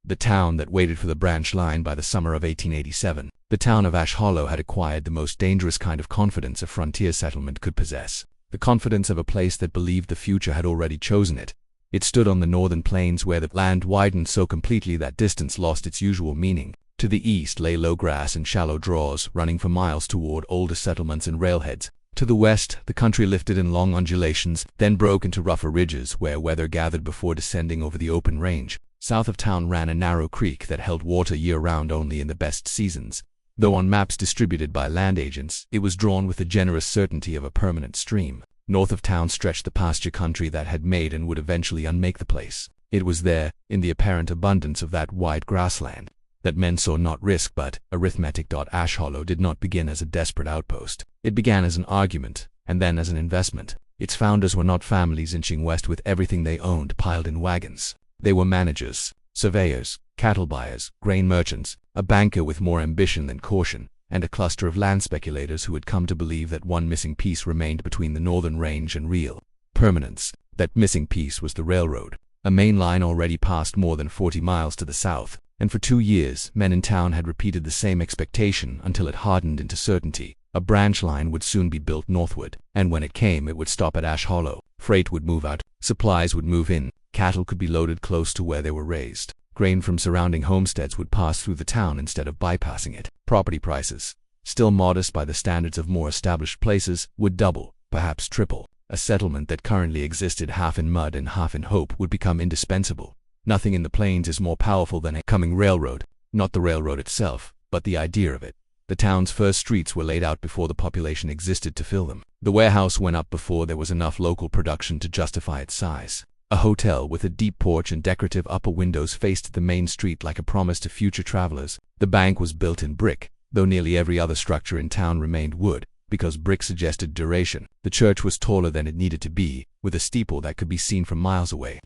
the town that waited for the branch line. By the summer of 1887, the town of Ash Hollow had acquired the most dangerous kind of confidence a frontier settlement could possess, the confidence of a place that believed the future had already chosen it. It stood on the northern plains where the land widened so completely that distance lost its usual meaning. To the east lay low grass and shallow draws running for miles toward older settlements and railheads. To the west, the country lifted in long undulations, then broke into rougher ridges where weather gathered before descending over the open range. South of town ran a narrow creek that held water year-round only in the best seasons. Though on maps distributed by land agents, it was drawn with the generous certainty of a permanent stream. North of town stretched the pasture country that had made and would eventually unmake the place. It was there, in the apparent abundance of that wide grassland, that men saw not risk but arithmetic. Ash Hollow did not begin as a desperate outpost. It began as an argument, and then as an investment. Its founders were not families inching west with everything they owned piled in wagons. They were managers, surveyors, cattle buyers, grain merchants, a banker with more ambition than caution, and a cluster of land speculators who had come to believe that one missing piece remained between the northern range and real permanence. That missing piece was the railroad, a main line already passed more than 40 miles to the south. And for 2 years, men in town had repeated the same expectation until it hardened into certainty. A branch line would soon be built northward, and when it came, it would stop at Ash Hollow. Freight would move out, supplies would move in, cattle could be loaded close to where they were raised. Grain from surrounding homesteads would pass through the town instead of bypassing it. Property prices, still modest by the standards of more established places, would double, perhaps triple. A settlement that currently existed half in mud and half in hope would become indispensable. Nothing in the plains is more powerful than a coming railroad, not the railroad itself, but the idea of it. The town's first streets were laid out before the population existed to fill them. The warehouse went up before there was enough local production to justify its size. A hotel with a deep porch and decorative upper windows faced the main street like a promise to future travelers. The bank was built in brick, though nearly every other structure in town remained wood, because brick suggested duration. The church was taller than it needed to be, with a steeple that could be seen from miles away,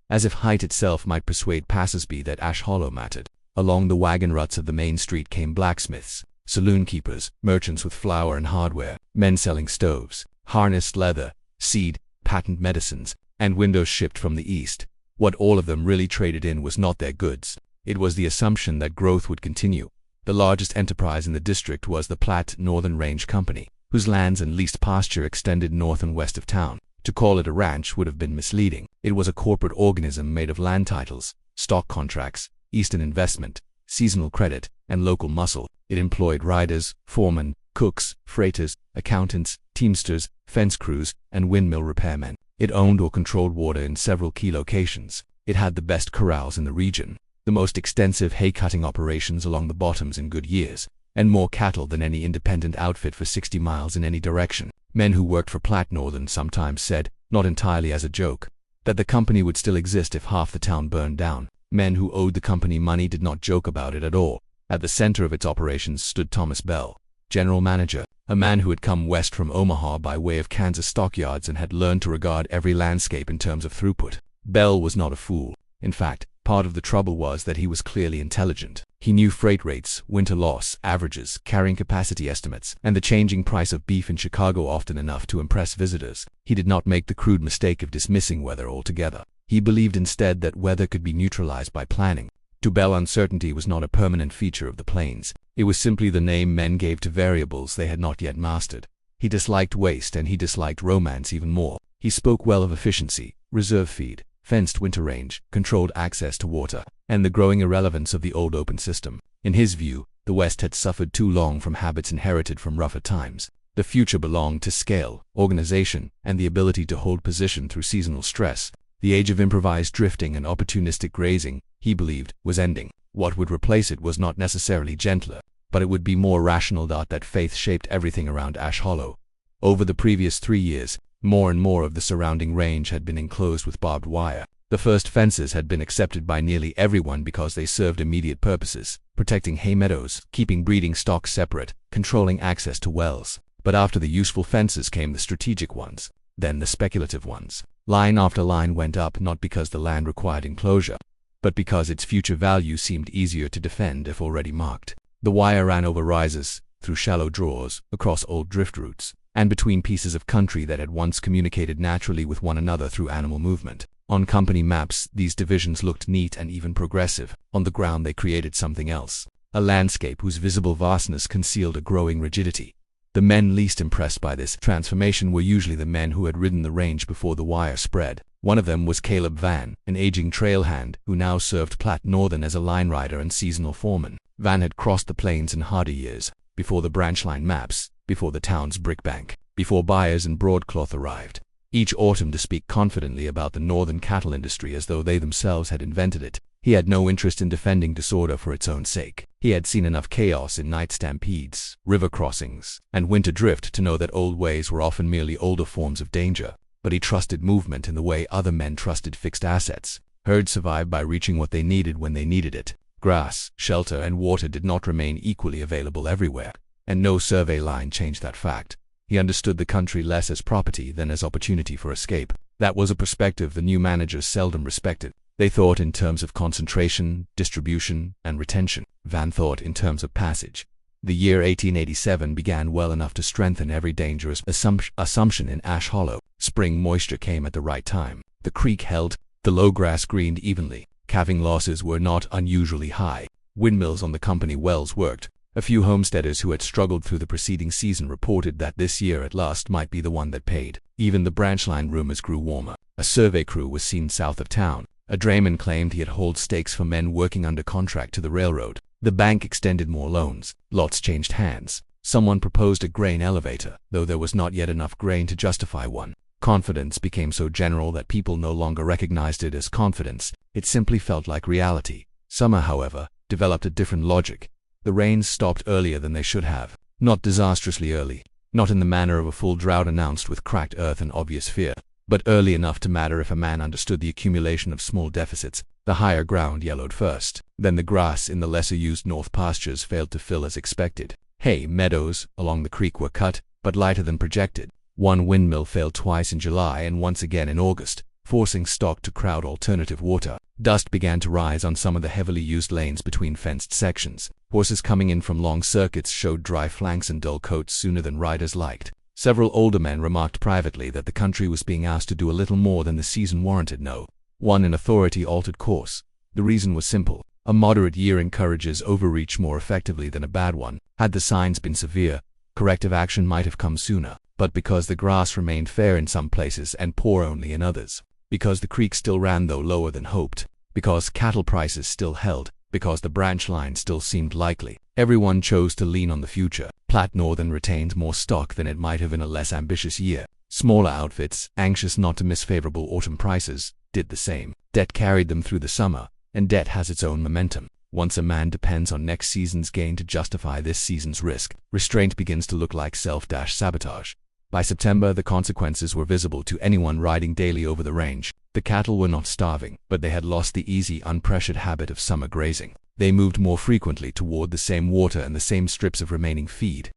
as if height itself might persuade passers-by that Ash Hollow mattered. Along the wagon ruts of the main street came blacksmiths, saloon keepers, merchants with flour and hardware, men selling stoves, harnessed leather, seed, patent medicines, and windows shipped from the east. What all of them really traded in was not their goods. It was the assumption that growth would continue. The largest enterprise in the district was the Platte Northern Range Company, whose lands and leased pasture extended north and west of town. To call it a ranch would have been misleading. It was a corporate organism made of land titles, stock contracts, Eastern investment, seasonal credit, and local muscle. It employed riders, foremen, cooks, freighters, accountants, teamsters, fence crews, and windmill repairmen. It owned or controlled water in several key locations. It had the best corrals in the region, the most extensive hay-cutting operations along the bottoms in good years, and more cattle than any independent outfit for 60 miles in any direction. Men who worked for Platte Northern sometimes said, not entirely as a joke, that the company would still exist if half the town burned down. Men who owed the company money did not joke about it at all. At the center of its operations stood Thomas Bell, general manager, a man who had come west from Omaha by way of Kansas stockyards and had learned to regard every landscape in terms of throughput. Bell was not a fool. In fact, part of the trouble was that he was clearly intelligent. He knew freight rates, winter loss, averages, carrying capacity estimates, and the changing price of beef in Chicago often enough to impress visitors. He did not make the crude mistake of dismissing weather altogether. He believed instead that weather could be neutralized by planning. To Bell, uncertainty was not a permanent feature of the plains. It was simply the name men gave to variables they had not yet mastered. He disliked waste, and he disliked romance even more. He spoke well of efficiency, reserve feed, fenced winter range, controlled access to water, and the growing irrelevance of the old open system. In his view, the West had suffered too long from habits inherited from rougher times. The future belonged to scale, organization, and the ability to hold position through seasonal stress. The age of improvised drifting and opportunistic grazing, he believed, was ending. What would replace it was not necessarily gentler, but it would be more rational. That faith shaped everything around Ash Hollow. Over the previous 3 years, more and more of the surrounding range had been enclosed with barbed wire. The first fences had been accepted by nearly everyone because they served immediate purposes, protecting hay meadows, keeping breeding stock separate, controlling access to wells. But after the useful fences came the strategic ones, then the speculative ones. Line after line went up not because the land required enclosure, but because its future value seemed easier to defend if already marked. The wire ran over rises, through shallow draws, across old drift routes, and between pieces of country that had once communicated naturally with one another through animal movement. On company maps, these divisions looked neat and even progressive. On the ground they created something else, a landscape whose visible vastness concealed a growing rigidity. The men least impressed by this transformation were usually the men who had ridden the range before the wire spread. One of them was Caleb Van, an aging trail hand, who now served Platte Northern as a line rider and seasonal foreman. Van had crossed the plains in harder years, before the branch line maps, before the town's brick bank, before buyers and broadcloth arrived. Each autumn to speak confidently about the northern cattle industry as though they themselves had invented it. He had no interest in defending disorder for its own sake. He had seen enough chaos in night stampedes, river crossings, and winter drift to know that old ways were often merely older forms of danger. But he trusted movement in the way other men trusted fixed assets. Herds survived by reaching what they needed when they needed it. Grass, shelter, and water did not remain equally available everywhere, and no survey line changed that fact. He understood the country less as property than as opportunity for escape. That was a perspective the new managers seldom respected. They thought in terms of concentration, distribution, and retention. Van thought in terms of passage. The year 1887 began well enough to strengthen every dangerous assumption in Ash Hollow. Spring moisture came at the right time. The creek held, the low grass greened evenly. Calving losses were not unusually high. Windmills on the company wells worked. A few homesteaders who had struggled through the preceding season reported that this year at last might be the one that paid. Even the branch line rumors grew warmer. A survey crew was seen south of town. A drayman claimed he had hauled stakes for men working under contract to the railroad. The bank extended more loans. Lots changed hands. Someone proposed a grain elevator, though there was not yet enough grain to justify one. Confidence became so general that people no longer recognized it as confidence. It simply felt like reality. Summer, however, developed a different logic. The rains stopped earlier than they should have. Not disastrously early. Not in the manner of a full drought announced with cracked earth and obvious fear, but early enough to matter if a man understood the accumulation of small deficits. The higher ground yellowed first. Then the grass in the lesser-used north pastures failed to fill as expected. Hay meadows along the creek were cut, but lighter than projected. One windmill failed twice in July and once again in August, forcing stock to crowd alternative water. Dust began to rise on some of the heavily used lanes between fenced sections. Horses coming in from long circuits showed dry flanks and dull coats sooner than riders liked. Several older men remarked privately that the country was being asked to do a little more than the season warranted. No one in authority altered course. The reason was simple. A moderate year encourages overreach more effectively than a bad one. Had the signs been severe, corrective action might have come sooner. But because the grass remained fair in some places and poor only in others, because the creek still ran though lower than hoped, because cattle prices still held, because the branch line still seemed likely, everyone chose to lean on the future. Platte Northern retained more stock than it might have in a less ambitious year. Smaller outfits, anxious not to miss favorable autumn prices, did the same. Debt carried them through the summer, and debt has its own momentum. Once a man depends on next season's gain to justify this season's risk, restraint begins to look like self-sabotage. By September, the consequences were visible to anyone riding daily over the range. The cattle were not starving, but they had lost the easy, unpressured habit of summer grazing. They moved more frequently toward the same water and the same strips of remaining feed.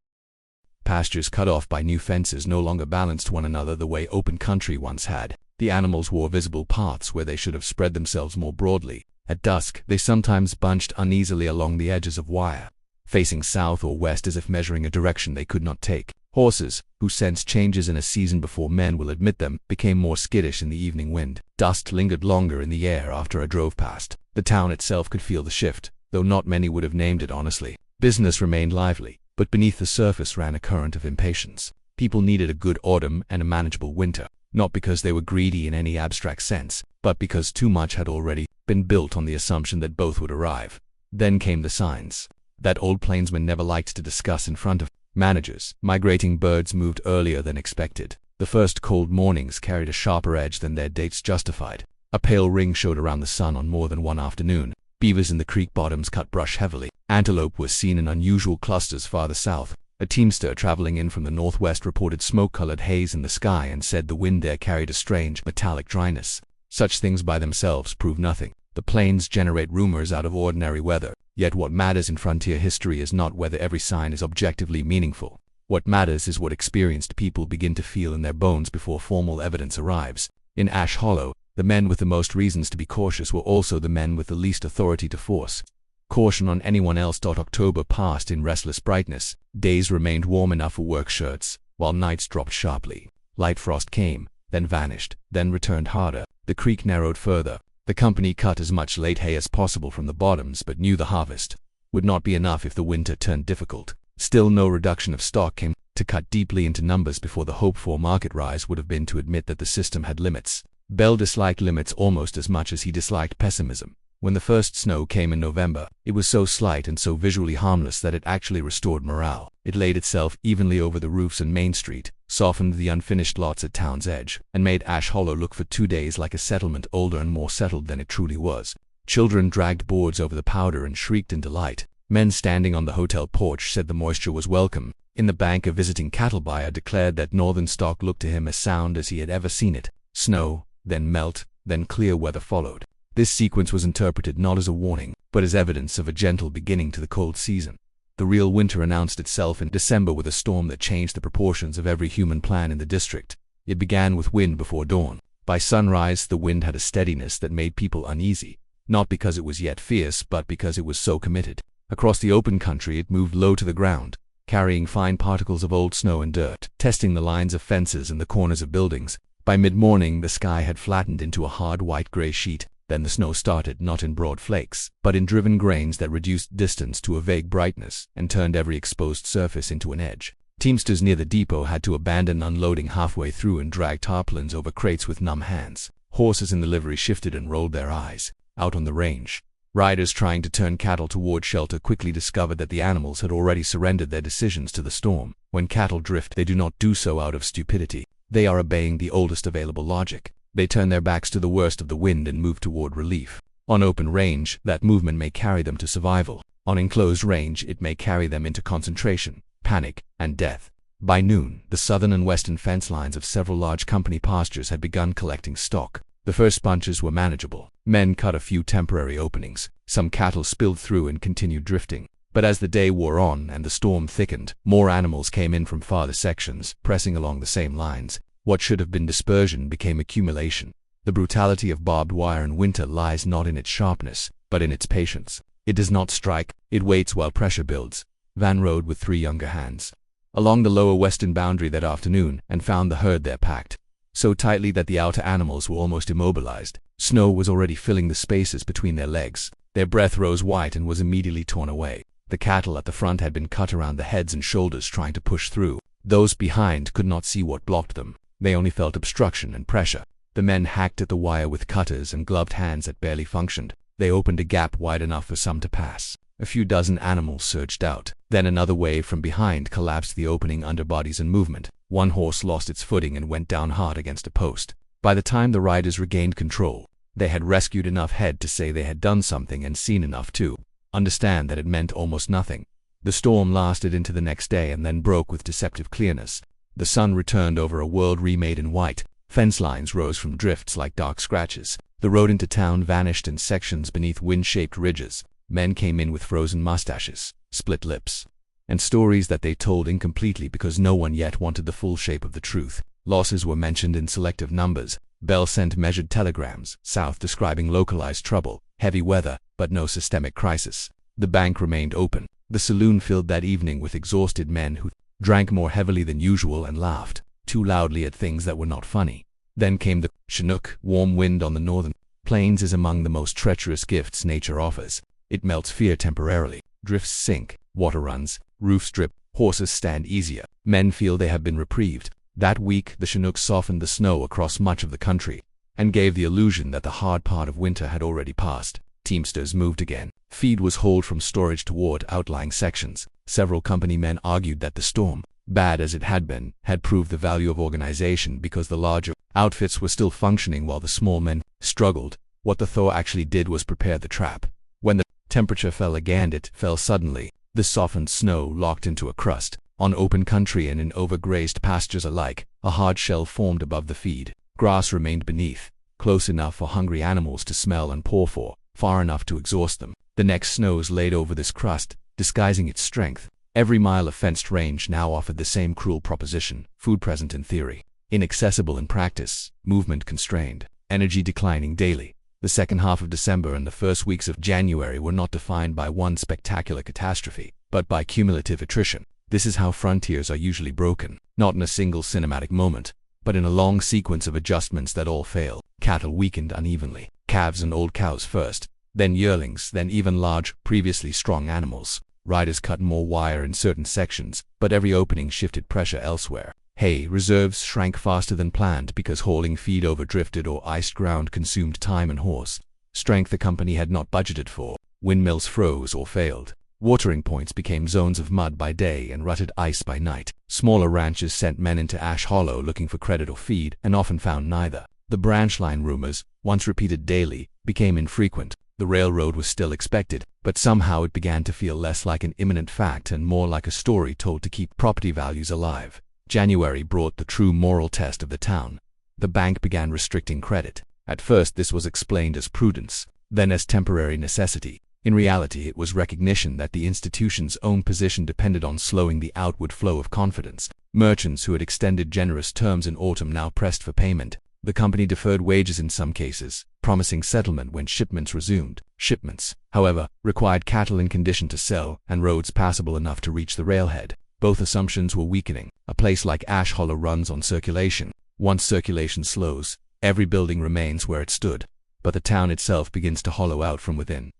Pastures cut off by new fences no longer balanced one another the way open country once had. The animals wore visible paths where they should have spread themselves more broadly. At dusk, they sometimes bunched uneasily along the edges of wire, facing south or west as if measuring a direction they could not take. Horses, who sense changes in a season before men will admit them, became more skittish in the evening wind. Dust lingered longer in the air after a drove past. The town itself could feel the shift, though not many would have named it honestly. Business remained lively, but beneath the surface ran a current of impatience. People needed a good autumn and a manageable winter, not because they were greedy in any abstract sense, but because too much had already been built on the assumption that both would arrive. Then came the signs that old plainsmen never liked to discuss in front of managers. Migrating birds moved earlier than expected. The first cold mornings carried a sharper edge than their dates justified. A pale ring showed around the sun on more than one afternoon. Beavers in the creek bottoms cut brush heavily. Antelope was seen in unusual clusters farther south. A teamster traveling in from the northwest reported smoke-colored haze in the sky and said the wind there carried a strange, metallic dryness. Such things by themselves prove nothing. The plains generate rumors out of ordinary weather. Yet what matters in frontier history is not whether every sign is objectively meaningful. What matters is what experienced people begin to feel in their bones before formal evidence arrives. In Ash Hollow, the men with the most reasons to be cautious were also the men with the least authority to force caution on anyone else. October passed in restless brightness. Days remained warm enough for work shirts, while nights dropped sharply. Light frost came, then vanished, then returned harder. The creek narrowed further. The company cut as much late hay as possible from the bottoms, but knew the harvest would not be enough if the winter turned difficult. Still, no reduction of stock came. To cut deeply into numbers before the hoped-for market rise would have been to admit that the system had limits. Bell disliked limits almost as much as he disliked pessimism. When the first snow came in November, it was so slight and so visually harmless that it actually restored morale. It laid itself evenly over the roofs and Main Street, softened the unfinished lots at town's edge, and made Ash Hollow look for 2 days like a settlement older and more settled than it truly was. Children dragged boards over the powder and shrieked in delight. Men standing on the hotel porch said the moisture was welcome. In the bank, a visiting cattle buyer declared that northern stock looked to him as sound as he had ever seen it. Snow, then melt, then clear weather followed. This sequence was interpreted not as a warning, but as evidence of a gentle beginning to the cold season. The real winter announced itself in December with a storm that changed the proportions of every human plan in the district. It began with wind before dawn. By sunrise, the wind had a steadiness that made people uneasy, not because it was yet fierce, but because it was so committed. Across the open country, it moved low to the ground, carrying fine particles of old snow and dirt, testing the lines of fences and the corners of buildings. By mid-morning, the sky had flattened into a hard white-gray sheet. Then the snow started, not in broad flakes, but in driven grains that reduced distance to a vague brightness and turned every exposed surface into an edge. Teamsters near the depot had to abandon unloading halfway through and drag tarpaulins over crates with numb hands. Horses in the livery shifted and rolled their eyes. Out on the range, riders trying to turn cattle toward shelter quickly discovered that the animals had already surrendered their decisions to the storm. When cattle drift, they do not do so out of stupidity. They are obeying the oldest available logic. They turn their backs to the worst of the wind and move toward relief. On open range, that movement may carry them to survival. On enclosed range, it may carry them into concentration, panic, and death. By noon, the southern and western fence lines of several large company pastures had begun collecting stock. The first bunches were manageable. Men cut a few temporary openings. Some cattle spilled through and continued drifting. But as the day wore on and the storm thickened, more animals came in from farther sections, pressing along the same lines. What should have been dispersion became accumulation. The brutality of barbed wire in winter lies not in its sharpness, but in its patience. It does not strike, it waits while pressure builds. Van rode with 3 younger hands along the lower western boundary that afternoon and found the herd there packed so tightly that the outer animals were almost immobilized. Snow was already filling the spaces between their legs. Their breath rose white and was immediately torn away. The cattle at the front had been cut around the heads and shoulders trying to push through. Those behind could not see what blocked them. They only felt obstruction and pressure. The men hacked at the wire with cutters and gloved hands that barely functioned. They opened a gap wide enough for some to pass. A few dozen animals surged out. Then another wave from behind collapsed the opening under bodies and movement. One horse lost its footing and went down hard against a post. By the time the riders regained control, they had rescued enough head to say they had done something and seen enough to understand that it meant almost nothing. The storm lasted into the next day and then broke with deceptive clearness. The sun returned over a world remade in white. Fence lines rose from drifts like dark scratches. The road into town vanished in sections beneath wind-shaped ridges. Men came in with frozen mustaches, split lips, and stories that they told incompletely because no one yet wanted the full shape of the truth. Losses were mentioned in selective numbers. Bell sent measured telegrams south describing localized trouble, heavy weather, but no systemic crisis. The bank remained open. The saloon filled that evening with exhausted men who drank more heavily than usual and laughed too loudly at things that were not funny. Then came the Chinook. Warm wind on the northern plains is among the most treacherous gifts nature offers. It melts fear temporarily. Drifts sink, water runs, roofs drip, horses stand easier. Men feel they have been reprieved. That week, the Chinook softened the snow across much of the country and gave the illusion that the hard part of winter had already passed. Teamsters moved again. Feed was hauled from storage toward outlying sections. Several company men argued that the storm, bad as it had been, had proved the value of organization because the larger outfits were still functioning while the small men struggled. What the thaw actually did was prepare the trap. When the temperature fell again, it fell suddenly. The softened snow locked into a crust. On open country and in overgrazed pastures alike, a hard shell formed above the feed. Grass remained beneath, close enough for hungry animals to smell and paw for, far enough to exhaust them. The next snows laid over this crust, disguising its strength. Every mile of fenced range now offered the same cruel proposition: food present in theory, inaccessible in practice, movement constrained, energy declining daily. The second half of December and the first weeks of January were not defined by one spectacular catastrophe, but by cumulative attrition. This is how frontiers are usually broken, not in a single cinematic moment, but in a long sequence of adjustments that all fail. Cattle weakened unevenly, calves and old cows first, then yearlings, then even large, previously strong animals. Riders cut more wire in certain sections, but every opening shifted pressure elsewhere. Hay reserves shrank faster than planned because hauling feed over drifted or iced ground consumed time and horse strength the company had not budgeted for. Windmills froze or failed. Watering points became zones of mud by day and rutted ice by night. Smaller ranches sent men into Ash Hollow looking for credit or feed, and often found neither. The branch line rumors, once repeated daily, became infrequent. The railroad was still expected, but somehow it began to feel less like an imminent fact and more like a story told to keep property values alive. January brought the true moral test of the town. The bank began restricting credit. At first this was explained as prudence, then as temporary necessity. In reality, it was recognition that the institution's own position depended on slowing the outward flow of confidence. Merchants who had extended generous terms in autumn now pressed for payment. The company deferred wages in some cases, promising settlement when shipments resumed. Shipments, however, required cattle in condition to sell and roads passable enough to reach the railhead. Both assumptions were weakening. A place like Ash Hollow runs on circulation. Once circulation slows, every building remains where it stood, but the town itself begins to hollow out from within.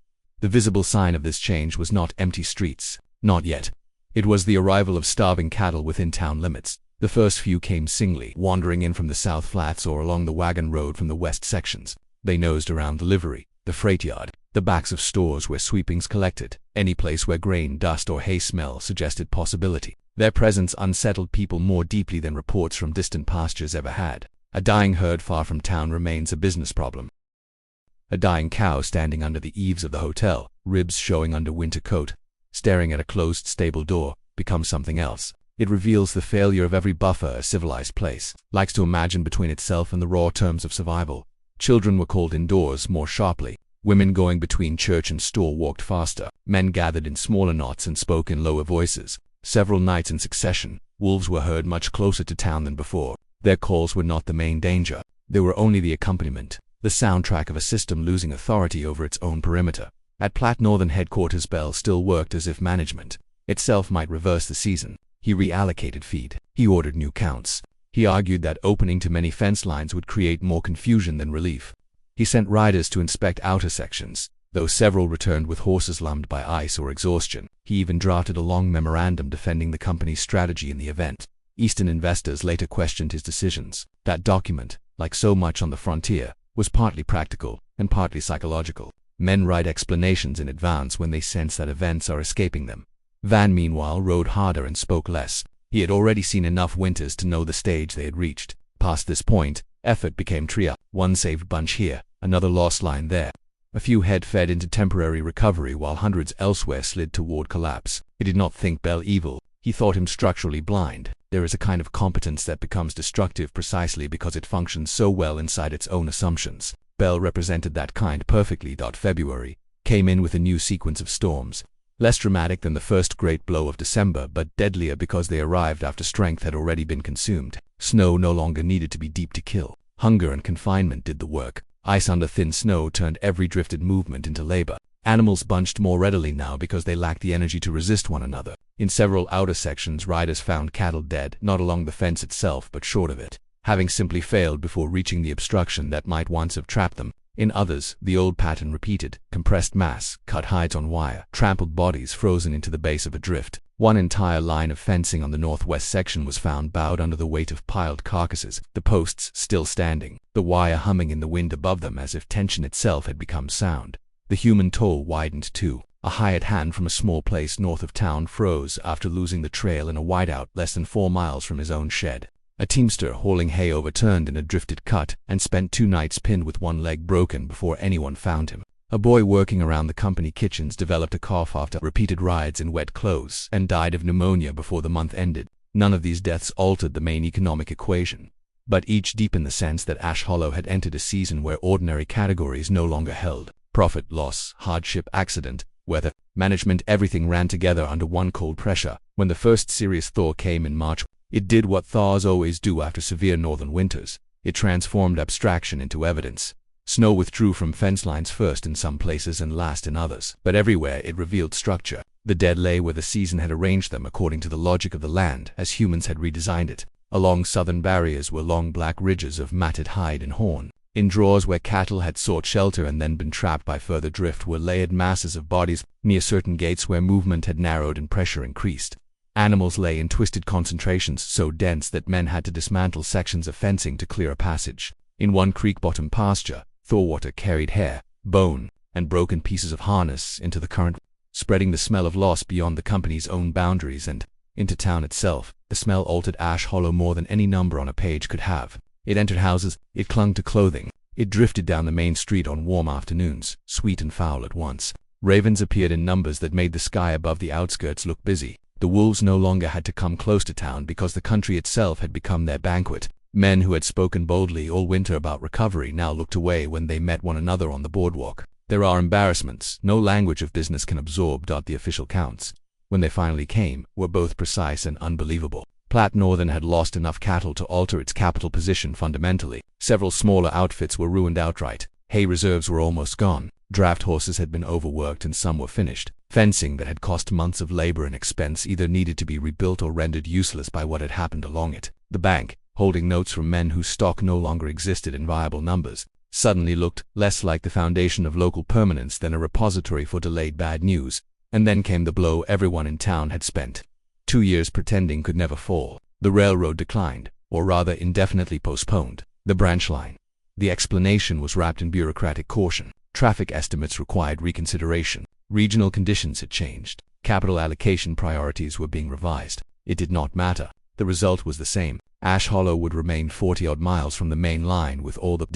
The visible sign of this change was not empty streets. Not yet. It was the arrival of starving cattle within town limits. The first few came singly, wandering in from the south flats or along the wagon road from the west sections. They nosed around the livery, the freight yard, the backs of stores where sweepings collected, any place where grain, dust, or hay smell suggested possibility. Their presence unsettled people more deeply than reports from distant pastures ever had. A dying herd far from town remains a business problem. A dying cow standing under the eaves of the hotel, ribs showing under winter coat, staring at a closed stable door, becomes something else. It reveals the failure of every buffer a civilized place likes to imagine between itself and the raw terms of survival. Children were called indoors more sharply. Women going between church and store walked faster. Men gathered in smaller knots and spoke in lower voices. Several nights in succession, wolves were heard much closer to town than before. Their calls were not the main danger. They were only the accompaniment, the soundtrack of a system losing authority over its own perimeter. At Platte Northern headquarters, Bell still worked as if management itself might reverse the season. He reallocated feed. He ordered new counts. He argued that opening too many fence lines would create more confusion than relief. He sent riders to inspect outer sections, though several returned with horses lamed by ice or exhaustion. He even drafted a long memorandum defending the company's strategy in the event. Eastern investors later questioned his decisions. That document, like so much on the frontier, was partly practical and partly psychological. Men write explanations in advance when they sense that events are escaping them. Van, meanwhile, rode harder and spoke less. He had already seen enough winters to know the stage they had reached. Past this point, effort became triage. One saved bunch here, another lost line there. A few head fed into temporary recovery while hundreds elsewhere slid toward collapse. He did not think Bell evil. He thought him structurally blind. There is a kind of competence that becomes destructive precisely because it functions so well inside its own assumptions. Bell represented that kind perfectly. February came in with a new sequence of storms. Less dramatic than the first great blow of December, but deadlier because they arrived after strength had already been consumed. Snow no longer needed to be deep to kill. Hunger and confinement did the work. Ice under thin snow turned every drifted movement into labor. Animals bunched more readily now because they lacked the energy to resist one another. In several outer sections, riders found cattle dead, not along the fence itself but short of it, having simply failed before reaching the obstruction that might once have trapped them. In others, the old pattern repeated: compressed mass, cut hides on wire, trampled bodies frozen into the base of a drift. One entire line of fencing on the northwest section was found bowed under the weight of piled carcasses, the posts still standing, the wire humming in the wind above them as if tension itself had become sound. The human toll widened too. A hired hand from a small place north of town froze after losing the trail in a whiteout less than 4 miles from his own shed. A teamster hauling hay overturned in a drifted cut and spent 2 nights pinned with one leg broken before anyone found him. A boy working around the company kitchens developed a cough after repeated rides in wet clothes and died of pneumonia before the month ended. None of these deaths altered the main economic equation, but each deepened the sense that Ash Hollow had entered a season where ordinary categories no longer held. Profit, loss, hardship, accident, weather, management, everything ran together under one cold pressure. When the first serious thaw came in March, it did what thaws always do after severe northern winters. It transformed abstraction into evidence. Snow withdrew from fence lines first in some places and last in others, but everywhere it revealed structure. The dead lay where the season had arranged them according to the logic of the land as humans had redesigned it. Along southern barriers were long black ridges of matted hide and horn. In drawers where cattle had sought shelter and then been trapped by further drift were layered masses of bodies. Near certain gates where movement had narrowed and pressure increased, animals lay in twisted concentrations so dense that men had to dismantle sections of fencing to clear a passage. In one creek-bottom pasture, Thorwater carried hair, bone, and broken pieces of harness into the current, spreading the smell of loss beyond the company's own boundaries and into town itself. The smell altered Ash Hollow more than any number on a page could have. It entered houses, it clung to clothing, it drifted down the main street on warm afternoons, sweet and foul at once. Ravens appeared in numbers that made the sky above the outskirts look busy. The wolves no longer had to come close to town because the country itself had become their banquet. Men who had spoken boldly all winter about recovery now looked away when they met one another on the boardwalk. There are embarrassments no language of business can absorb. The official counts, when they finally came, were both precise and unbelievable. Platte Northern had lost enough cattle to alter its capital position fundamentally. Several smaller outfits were ruined outright. Hay reserves were almost gone. Draft horses had been overworked and some were finished. Fencing that had cost months of labor and expense either needed to be rebuilt or rendered useless by what had happened along it. The bank, holding notes from men whose stock no longer existed in viable numbers, suddenly looked less like the foundation of local permanence than a repository for delayed bad news. And then came the blow everyone in town had spent 2 years pretending could never fall. The railroad declined, or rather indefinitely postponed, the branch line. The explanation was wrapped in bureaucratic caution. Traffic estimates required reconsideration. Regional conditions had changed. Capital allocation priorities were being revised. It did not matter. The result was the same. Ash Hollow would remain 40-odd miles from the main line with all the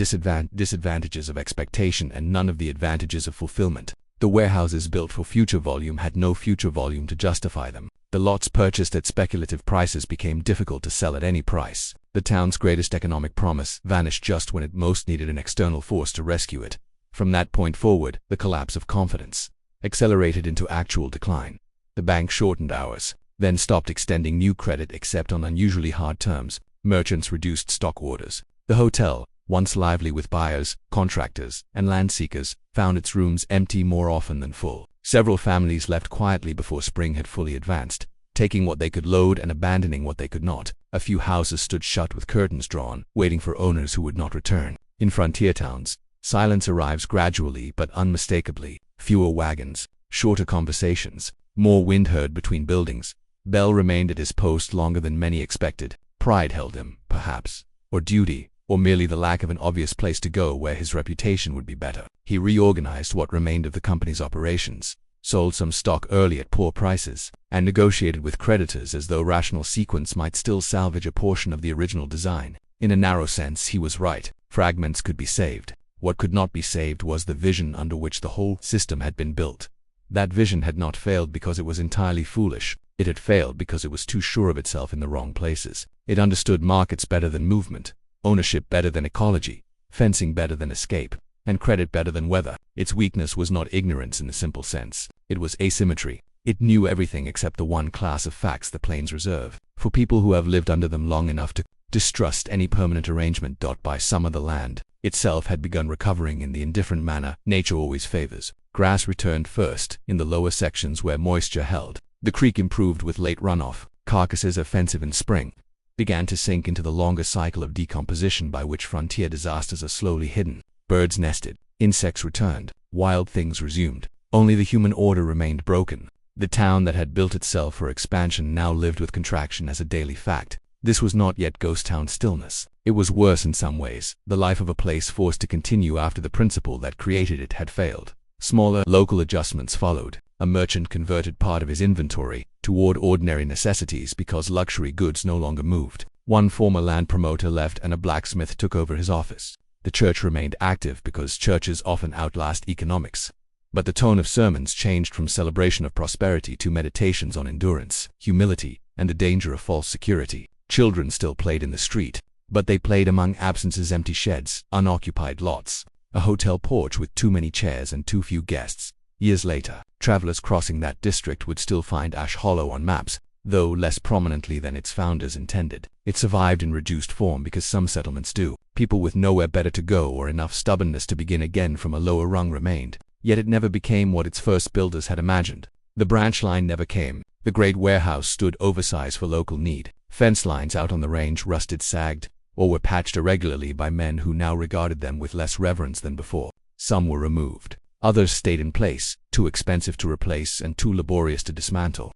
disadvantages of expectation and none of the advantages of fulfillment. The warehouses built for future volume had no future volume to justify them. The lots purchased at speculative prices became difficult to sell at any price. The town's greatest economic promise vanished just when it most needed an external force to rescue it. From that point forward, the collapse of confidence accelerated into actual decline. The bank shortened hours, then stopped extending new credit except on unusually hard terms. Merchants reduced stock orders. The hotel, once lively with buyers, contractors, and land seekers, found its rooms empty more often than full. Several families left quietly before spring had fully advanced, taking what they could load and abandoning what they could not. A few houses stood shut with curtains drawn, waiting for owners who would not return. In frontier towns, silence arrives gradually but unmistakably. Fewer wagons, shorter conversations, more wind heard between buildings. Bell remained at his post longer than many expected. Pride held him, perhaps, or duty, or merely the lack of an obvious place to go where his reputation would be better. He reorganized what remained of the company's operations, sold some stock early at poor prices, and negotiated with creditors as though rational sequence might still salvage a portion of the original design. In a narrow sense, he was right. Fragments could be saved. What could not be saved was the vision under which the whole system had been built. That vision had not failed because it was entirely foolish. It had failed because it was too sure of itself in the wrong places. It understood markets better than movement, ownership better than ecology, fencing better than escape, and credit better than weather. Its weakness was not ignorance in the simple sense. It was asymmetry. It knew everything except the one class of facts the plains reserve. For people who have lived under them long enough to distrust any permanent arrangement. By summer the land itself had begun recovering in the indifferent manner nature always favors. Grass returned first, in the lower sections where moisture held. The creek improved with late runoff. Carcasses offensive in spring began to sink into the longer cycle of decomposition by which frontier disasters are slowly hidden. Birds nested. Insects returned. Wild things resumed. Only the human order remained broken. The town that had built itself for expansion now lived with contraction as a daily fact. This was not yet ghost town stillness. It was worse in some ways. The life of a place forced to continue after the principle that created it had failed. Smaller local adjustments followed. A merchant converted part of his inventory toward ordinary necessities because luxury goods no longer moved. One former land promoter left and a blacksmith took over his office. The church remained active because churches often outlast economics. But the tone of sermons changed from celebration of prosperity to meditations on endurance, humility, and the danger of false security. Children still played in the street, but they played among absences, empty sheds, unoccupied lots, a hotel porch with too many chairs and too few guests. Years later, travelers crossing that district would still find Ash Hollow on maps, though less prominently than its founders intended. It survived in reduced form because some settlements do. People with nowhere better to go or enough stubbornness to begin again from a lower rung remained. Yet it never became what its first builders had imagined. The branch line never came. The great warehouse stood oversized for local need. Fence lines out on the range rusted, sagged, or were patched irregularly by men who now regarded them with less reverence than before. Some were removed. Others stayed in place, too expensive to replace and too laborious to dismantle.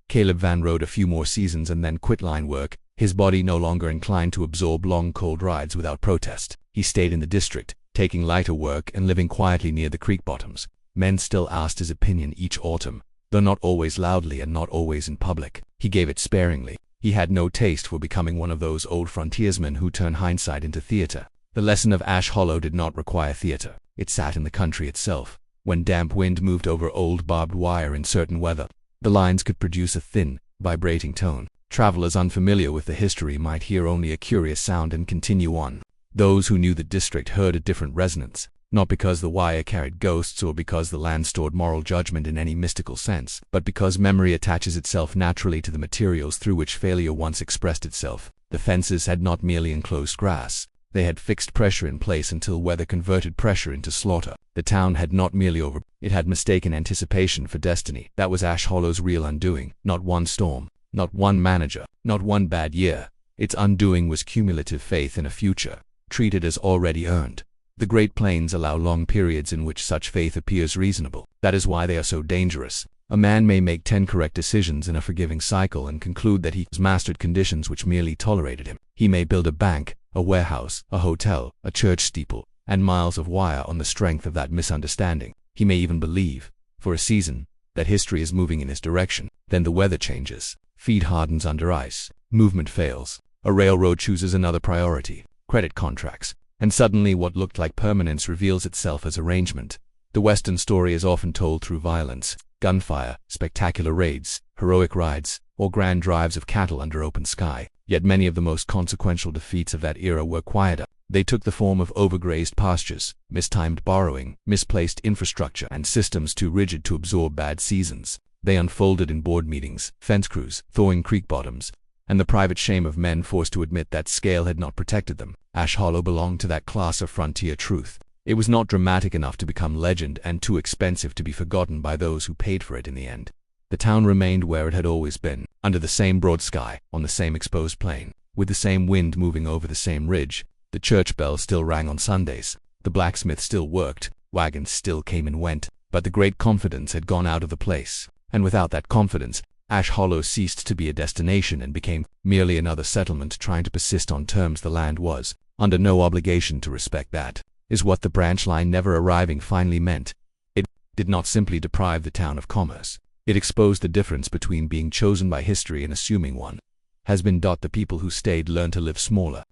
Caleb Van rode a few more seasons and then quit line work, his body no longer inclined to absorb long cold rides without protest. He stayed in the district, taking lighter work and living quietly near the creek bottoms. Men still asked his opinion each autumn, though not always loudly and not always in public. He gave it sparingly. He had no taste for becoming one of those old frontiersmen who turn hindsight into theater. The lesson of Ash Hollow did not require theater. It sat in the country itself. When damp wind moved over old barbed wire in certain weather, the lines could produce a thin, vibrating tone. Travelers unfamiliar with the history might hear only a curious sound and continue on. Those who knew the district heard a different resonance, not because the wire carried ghosts or because the land stored moral judgment in any mystical sense, but because memory attaches itself naturally to the materials through which failure once expressed itself. The fences had not merely enclosed grass. They had fixed pressure in place until weather converted pressure into slaughter. The town had not merely it had mistaken anticipation for destiny. That was Ash Hollow's real undoing. Not one storm, not one manager, not one bad year. Its undoing was cumulative faith in a future, treated as already earned. The Great Plains allow long periods in which such faith appears reasonable. That is why they are so dangerous. A man may make 10 correct decisions in a forgiving cycle and conclude that he has mastered conditions which merely tolerated him. He may build a bank, a warehouse, a hotel, a church steeple, and miles of wire on the strength of that misunderstanding. He may even believe, for a season, that history is moving in his direction. Then the weather changes. Feed hardens under ice. Movement fails. A railroad chooses another priority, credit contracts, and suddenly what looked like permanence reveals itself as arrangement. The Western story is often told through violence, gunfire, spectacular raids, heroic rides, or grand drives of cattle under open sky. Yet many of the most consequential defeats of that era were quieter. They took the form of overgrazed pastures, mistimed borrowing, misplaced infrastructure, and systems too rigid to absorb bad seasons. They unfolded in board meetings, fence crews, thawing creek bottoms, and the private shame of men forced to admit that scale had not protected them. Ash Hollow belonged to that class of frontier truth. It was not dramatic enough to become legend and too expensive to be forgotten by those who paid for it in the end. The town remained where it had always been, under the same broad sky, on the same exposed plain, with the same wind moving over the same ridge. The church bells still rang on Sundays. The blacksmith still worked. Wagons still came and went. But the great confidence had gone out of the place. And without that confidence, Ash Hollow ceased to be a destination and became merely another settlement trying to persist on terms the land was under no obligation to respect. That is what the branch line never arriving finally meant. It did not simply deprive the town of commerce. It exposed the difference between being chosen by history and assuming one has been. The people who stayed learned to live smaller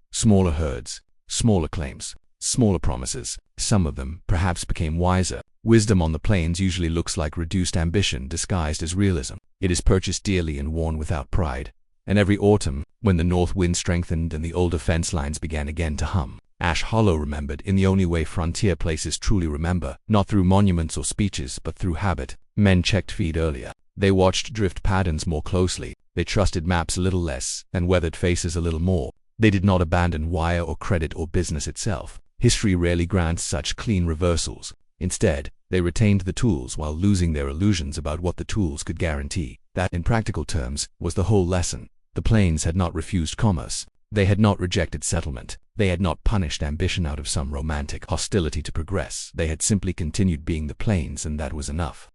herds, smaller claims, smaller promises. Some of them perhaps became wiser. Wisdom on the plains usually looks like reduced ambition disguised as realism. It is purchased dearly and worn without pride. And every autumn, when the north wind strengthened and the older fence lines began again to hum, Ash Hollow remembered in the only way frontier places truly remember, not through monuments or speeches but through habit. Men checked feed earlier. They watched drift patterns more closely. They trusted maps a little less and weathered faces a little more. They did not abandon wire or credit or business itself. History rarely grants such clean reversals. Instead, they retained the tools while losing their illusions about what the tools could guarantee. That, in practical terms, was the whole lesson. The plains had not refused commerce. They had not rejected settlement. They had not punished ambition out of some romantic hostility to progress. They had simply continued being the plains, and that was enough.